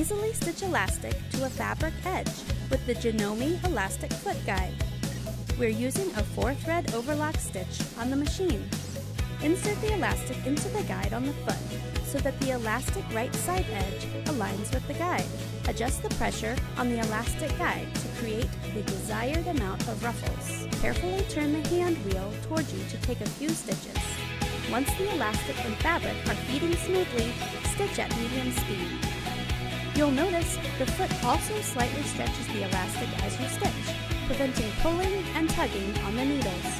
Easily stitch elastic to a fabric edge with the Janome Elastic Foot Guide. We're using a 4-thread overlock stitch on the machine. Insert the elastic into the guide on the foot so that the elastic right side edge aligns with the guide. Adjust the pressure on the elastic guide to create the desired amount of ruffles. Carefully turn the hand wheel toward you to take a few stitches. Once the elastic and fabric are feeding smoothly, stitch at medium speed. You'll notice the foot also slightly stretches the elastic as you stitch, preventing pulling and tugging on the needles.